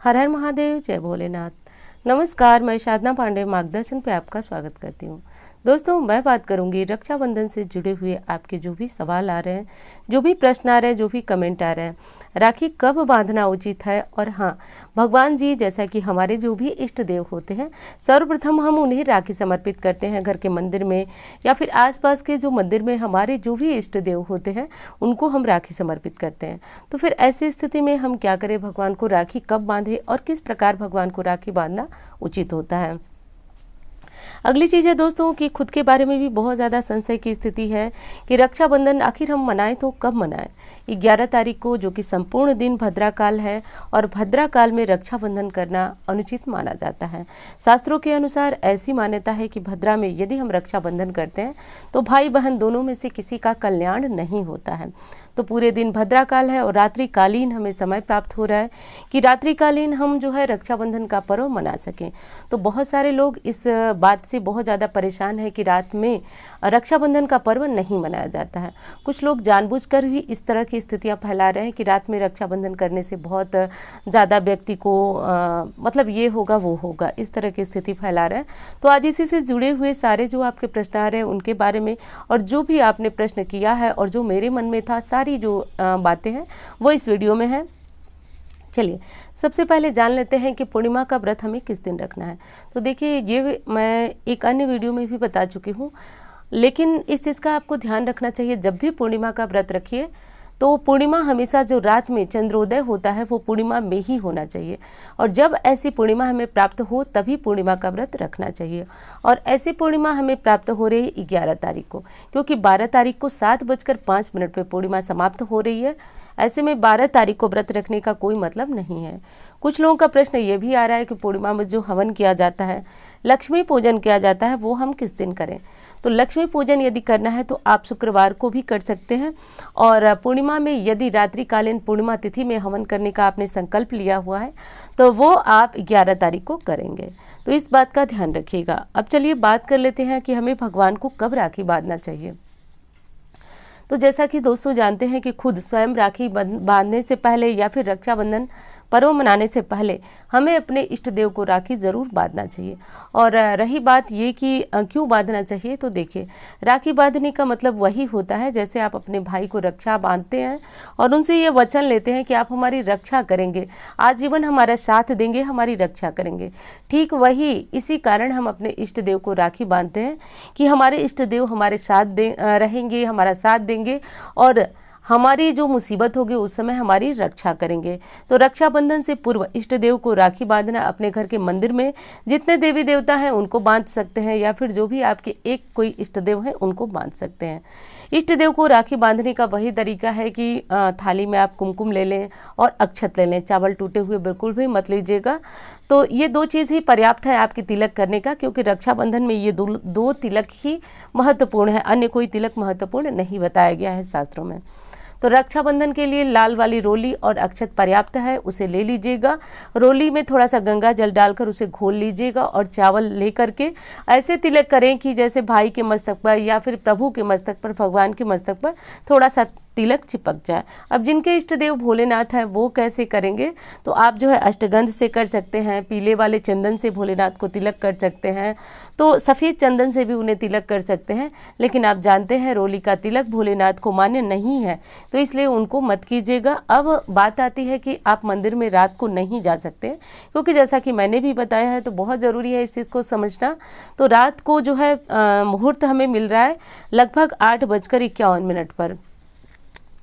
हर हर महादेव, जय भोलेनाथ। नमस्कार, मैं साधना पांडे मार्गदर्शन पे आपका स्वागत करती हूँ। दोस्तों, मैं बात करूंगी रक्षाबंधन से जुड़े हुए आपके जो भी सवाल आ रहे हैं, जो भी प्रश्न आ रहे हैं, जो भी कमेंट आ रहे हैं। राखी कब बांधना उचित है? और हाँ, भगवान जी जैसा कि हमारे जो भी इष्ट देव होते हैं, सर्वप्रथम हम उन्हें राखी समर्पित करते हैं घर के मंदिर में, या फिर आसपास के जो मंदिर में हमारे जो भी इष्ट देव होते हैं उनको हम राखी समर्पित करते हैं। तो फिर ऐसी स्थिति में हम क्या करें, भगवान को राखी कब बांधें और किस प्रकार भगवान को राखी बांधना उचित होता है। अगली चीज़ है दोस्तों कि खुद के बारे में भी बहुत ज़्यादा संशय की स्थिति है कि रक्षाबंधन आखिर हम मनाएं तो कब मनाएं। 11 तारीख को, जो कि संपूर्ण दिन भद्रा काल है, और भद्रा काल में रक्षाबंधन करना अनुचित माना जाता है। शास्त्रों के अनुसार ऐसी मान्यता है कि भद्रा में यदि हम रक्षाबंधन करते हैं तो भाई बहन दोनों में से किसी का कल्याण नहीं होता है। तो पूरे दिन भद्रा काल है और रात्रिकालीन हमें समय प्राप्त हो रहा है कि रात्रिकालीन हम जो है रक्षाबंधन का पर्व मना सकें। तो बहुत सारे लोग इस बात से बहुत ज़्यादा परेशान है कि रात में रक्षाबंधन का पर्व नहीं मनाया जाता है। कुछ लोग जानबूझकर भी इस तरह की स्थितियां फैला रहे हैं कि रात में रक्षाबंधन करने से बहुत ज़्यादा व्यक्ति को मतलब ये होगा वो होगा, इस तरह की स्थिति फैला रहे हैं। तो आज इसी से जुड़े हुए सारे जो आपके प्रश्न आ रहे हैं उनके बारे में, और जो भी आपने प्रश्न किया है और जो मेरे मन में था, सारी जो बातें हैं वो इस वीडियो में है। चलिए सबसे पहले जान लेते हैं कि पूर्णिमा का व्रत हमें किस दिन रखना है। तो देखिए, ये मैं एक अन्य वीडियो में भी बता चुकी हूँ, लेकिन इस चीज़ का आपको ध्यान रखना चाहिए। जब भी पूर्णिमा का व्रत रखिए तो पूर्णिमा हमेशा जो रात में चंद्रोदय होता है वो पूर्णिमा में ही होना चाहिए, और जब ऐसी पूर्णिमा हमें प्राप्त हो तभी पूर्णिमा का व्रत रखना चाहिए। और ऐसी पूर्णिमा हमें प्राप्त हो रही है 11 तारीख को, क्योंकि 12 तारीख को 7:05 पर पूर्णिमा समाप्त हो रही है। ऐसे में 12 तारीख को व्रत रखने का कोई मतलब नहीं है। कुछ लोगों का प्रश्न ये भी आ रहा है कि पूर्णिमा में जो हवन किया जाता है, लक्ष्मी पूजन किया जाता है, वो हम किस दिन करें। तो लक्ष्मी पूजन यदि करना है तो आप शुक्रवार को भी कर सकते हैं, और पूर्णिमा में यदि रात्रिकालीन पूर्णिमा तिथि में हवन करने का आपने संकल्प लिया हुआ है तो वो आप 11 तारीख को करेंगे। तो इस बात का ध्यान रखिएगा। अब चलिए बात कर लेते हैं कि हमें भगवान को कब राखी बांधना चाहिए। तो जैसा कि दोस्तों जानते हैं कि खुद स्वयं राखी बांधने से पहले या फिर रक्षाबंधन पर्व मनाने से पहले हमें अपने इष्ट देव को राखी ज़रूर बांधना चाहिए। और रही बात ये कि क्यों बांधना चाहिए, तो देखिए, राखी बांधने का मतलब वही होता है जैसे आप अपने भाई को रक्षा बांधते हैं और उनसे ये वचन लेते हैं कि आप हमारी रक्षा करेंगे, आजीवन हमारा साथ देंगे, हमारी रक्षा करेंगे। ठीक वही इसी कारण हम अपने इष्ट देव को राखी बांधते हैं कि हमारे इष्ट देव हमारे साथ रहेंगे, हमारा साथ देंगे, और हमारी जो मुसीबत होगी उस समय हमारी रक्षा करेंगे। तो रक्षाबंधन से पूर्व इष्ट देव को राखी बांधना, अपने घर के मंदिर में जितने देवी देवता हैं उनको बांध सकते हैं, या फिर जो भी आपके एक कोई इष्ट देव है उनको बांध सकते हैं। इष्ट देव को राखी बांधने का वही तरीका है कि थाली में आप कुमकुम ले लें और अक्षत ले लें। चावल टूटे हुए बिल्कुल भी मत लीजिएगा। तो ये दो चीज़ ही पर्याप्त है आपकी तिलक करने का, क्योंकि रक्षाबंधन में ये दो तिलक ही महत्वपूर्ण है, अन्य कोई तिलक महत्वपूर्ण नहीं बताया गया है शास्त्रों में। तो रक्षाबंधन के लिए लाल वाली रोली और अक्षत पर्याप्त है, उसे ले लीजिएगा। रोली में थोड़ा सा गंगा जल डालकर उसे घोल लीजिएगा, और चावल लेकर के ऐसे तिलक करें कि जैसे भाई के मस्तक पर या फिर प्रभु के मस्तक पर, भगवान के मस्तक पर थोड़ा सा तिलक चिपक जाए। अब जिनके इष्ट देव भोलेनाथ हैं वो कैसे करेंगे, तो आप जो है अष्टगंध से कर सकते हैं, पीले वाले चंदन से भोलेनाथ को तिलक कर सकते हैं, तो सफ़ेद चंदन से भी उन्हें तिलक कर सकते हैं। लेकिन आप जानते हैं रोली का तिलक भोलेनाथ को मान्य नहीं है, तो इसलिए उनको मत कीजिएगा। अब बात आती है कि आप मंदिर में रात को नहीं जा सकते, क्योंकि जैसा कि मैंने भी बताया है, तो बहुत ज़रूरी है इस चीज़ को समझना। तो रात को जो है मुहूर्त हमें मिल रहा है लगभग 8:51 पर।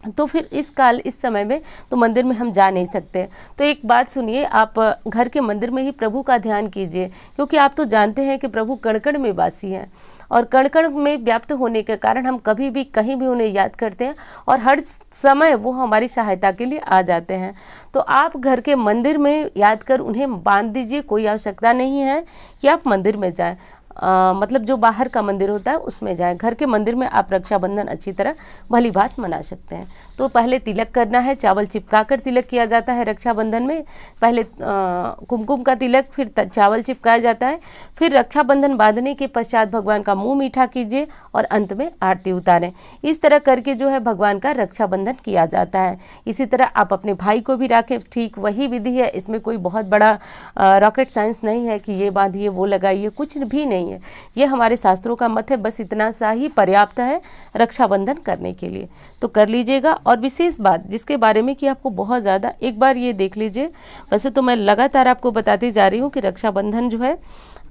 तो फिर इस समय में तो मंदिर में हम जा नहीं सकते। तो एक बात सुनिए, आप घर के मंदिर में ही प्रभु का ध्यान कीजिए, क्योंकि आप तो जानते हैं कि प्रभु कण कण में वासी हैं, और कण कण में व्याप्त होने के कारण हम कभी भी कहीं भी उन्हें याद करते हैं, और हर समय वो हमारी सहायता के लिए आ जाते हैं। तो आप घर के मंदिर में याद कर उन्हें बांध दीजिए, कोई आवश्यकता नहीं है कि आप मंदिर में जाएं। मतलब जो बाहर का मंदिर होता है उसमें जाएं। घर के मंदिर में आप रक्षाबंधन अच्छी तरह भली बात मना सकते हैं। तो पहले तिलक करना है, चावल चिपका कर तिलक किया जाता है रक्षाबंधन में। पहले कुमकुम का तिलक, फिर चावल चिपकाया जाता है, फिर रक्षाबंधन बांधने के पश्चात भगवान का मुंह मीठा कीजिए और अंत में आरती उतारें। इस तरह करके जो है भगवान का रक्षाबंधन किया जाता है। इसी तरह आप अपने भाई को भी राखें, ठीक वही विधि है। इसमें कोई बहुत बड़ा रॉकेट साइंस नहीं है कि ये बांधिए वो लगाइए, कुछ भी नहीं है। ये हमारे शास्त्रों का मत है, बस इतना सा ही पर्याप्त है रक्षाबंधन करने के लिए। तो कर लीजिएगा। और विशेष बात जिसके बारे में कि आपको बहुत ज़्यादा, एक बार ये देख लीजिए, वैसे तो मैं लगातार आपको बताती जा रही हूँ कि रक्षाबंधन जो है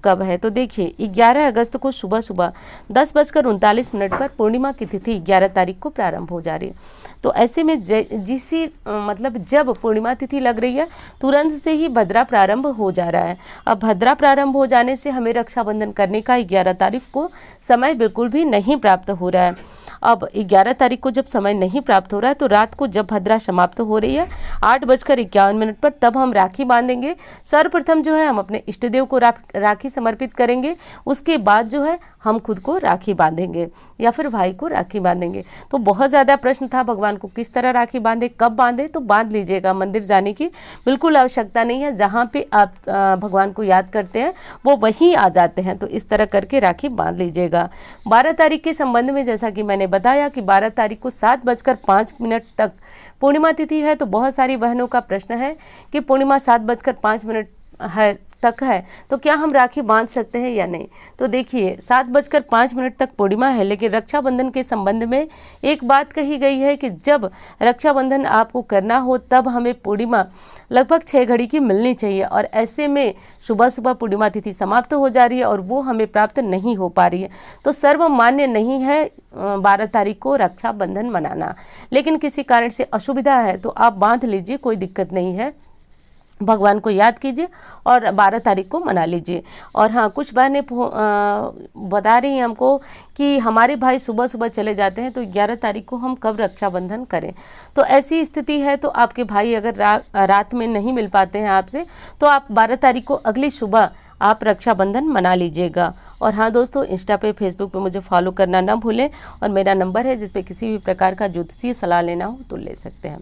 कब है। तो देखिए 11 अगस्त को सुबह सुबह 10:39 पर पूर्णिमा की तिथि 11 तारीख को प्रारंभ हो जा रही है। तो ऐसे में मतलब जब पूर्णिमा तिथि लग रही है तुरंत से ही भद्रा प्रारंभ हो जा रहा है। अब भद्रा प्रारंभ हो जाने से हमें रक्षाबंधन करने का 11 तारीख को समय बिल्कुल भी नहीं प्राप्त हो रहा है। अब 11 तारीख को जब समय नहीं प्राप्त हो रहा है तो रात को जब भद्रा समाप्त हो रही है 8:51 पर तब हम राखी बांधेंगे। सर्वप्रथम जो है हम अपने इष्ट देव को राखी समर्पित करेंगे, उसके बाद जो है हम खुद को राखी बांधेंगे या फिर भाई को राखी बांधेंगे। तो बहुत ज़्यादा प्रश्न था भगवान को किस तरह राखी बांधे, कब बांधे, तो बांध लीजिएगा। मंदिर जाने की बिल्कुल आवश्यकता नहीं है, जहाँ पे आप भगवान को याद करते हैं वो वहीं आ जाते हैं। तो इस तरह करके राखी बांध लीजिएगा। 12 तारीख के संबंध में जैसा कि मैंने बताया कि 12 तारीख को 7:05 तक पूर्णिमा तिथि है। तो बहुत सारी बहनों का प्रश्न है कि पूर्णिमा 7:05 है तक है तो क्या हम राखी बांध सकते हैं या नहीं। तो देखिए 7:05 तक पूर्णिमा है, लेकिन रक्षाबंधन के संबंध में एक बात कही गई है कि जब रक्षाबंधन आपको करना हो तब हमें पूर्णिमा लगभग 6 घड़ी की मिलनी चाहिए। और ऐसे में सुबह सुबह पूर्णिमा तिथि समाप्त हो जा रही है और वो हमें प्राप्त नहीं हो पा रही है। तो सर्वमान्य नहीं है 12 तारीख को रक्षाबंधन मनाना, लेकिन किसी कारण से असुविधा है तो आप बांध लीजिए, कोई दिक्कत नहीं है। भगवान को याद कीजिए और 12 तारीख को मना लीजिए। और हाँ, कुछ बहनें बता रही हैं हमको कि हमारे भाई सुबह सुबह चले जाते हैं तो 11 तारीख को हम कब रक्षाबंधन करें। तो ऐसी स्थिति है तो आपके भाई अगर रात में नहीं मिल पाते हैं आपसे तो आप 12 तारीख को अगली सुबह आप रक्षाबंधन मना लीजिएगा। और हाँ दोस्तों, इंस्टा पे फेसबुक पे मुझे फॉलो करना ना भूलें और मेरा नंबर है जिस पे किसी भी प्रकार का ज्योतिषीय सलाह लेना हो तो ले सकते हैं।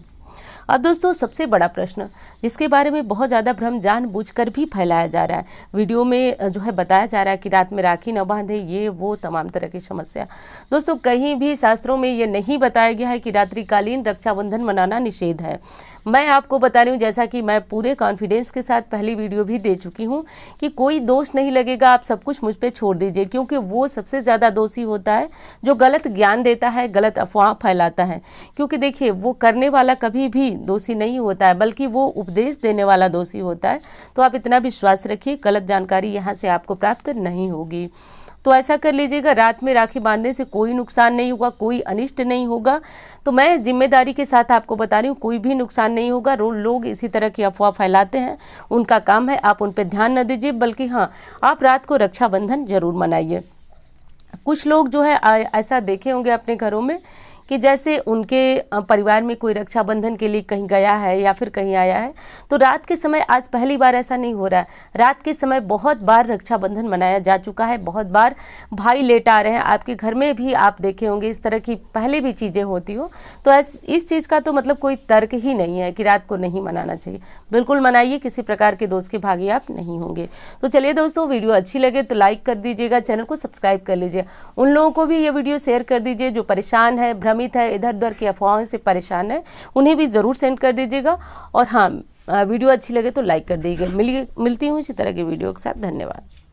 अब दोस्तों सबसे बड़ा प्रश्न जिसके बारे में बहुत ज़्यादा भ्रम जानबूझकर भी फैलाया जा रहा है, वीडियो में जो है बताया जा रहा है कि रात में राखी न बांधे, ये वो तमाम तरह की समस्या। दोस्तों कहीं भी शास्त्रों में ये नहीं बताया गया है कि रात्रिकालीन रक्षाबंधन मनाना निषेध है। मैं आपको बता रही हूँ, जैसा कि मैं पूरे कॉन्फिडेंस के साथ पहली वीडियो भी दे चुकी हूँ कि कोई दोष नहीं लगेगा, आप सब कुछ मुझ पे छोड़ दीजिए, क्योंकि वो सबसे ज़्यादा दोषी होता है जो गलत ज्ञान देता है, गलत अफवाह फैलाता है। क्योंकि देखिए वो करने वाला कभी भी दोषी नहीं होता है, बल्कि वो उपदेश देने वाला दोषी होता है। तो आप इतना विश्वास रखिए, गलत जानकारी यहाँ से आपको प्राप्त नहीं होगी। तो ऐसा कर लीजिएगा, रात में राखी बांधने से कोई नुकसान नहीं होगा, कोई अनिष्ट नहीं होगा। तो मैं जिम्मेदारी के साथ आपको बता रही हूँ, कोई भी नुकसान नहीं होगा। लोग इसी तरह की अफवाह फैलाते हैं, उनका काम है, आप उन पर ध्यान न दीजिए, बल्कि हाँ आप रात को रक्षाबंधन जरूर मनाइए। कुछ लोग जो है ऐसा देखे होंगे अपने घरों में कि जैसे उनके परिवार में कोई रक्षाबंधन के लिए कहीं गया है या फिर कहीं आया है तो रात के समय, आज पहली बार ऐसा नहीं हो रहा है, रात के समय बहुत बार रक्षाबंधन मनाया जा चुका है, बहुत बार भाई लेट आ रहे हैं। आपके घर में भी आप देखे होंगे इस तरह की पहले भी चीज़ें होती हो। तो इस चीज़ का तो मतलब कोई तर्क ही नहीं है कि रात को नहीं मनाना चाहिए। बिल्कुल मनाइए, किसी प्रकार के दोष के भागी आप नहीं होंगे। तो चलिए दोस्तों, वीडियो अच्छी लगे तो लाइक कर दीजिएगा, चैनल को सब्सक्राइब कर लीजिए। उन लोगों को भी ये वीडियो शेयर कर दीजिए जो परेशान है, भ्रमित है, इधर उधर की अफवाहों से परेशान है, उन्हें भी ज़रूर सेंड कर दीजिएगा। और हाँ, वीडियो अच्छी लगे तो लाइक कर दीजिएगा। मिलती हूँ इसी तरह की वीडियो के साथ। धन्यवाद।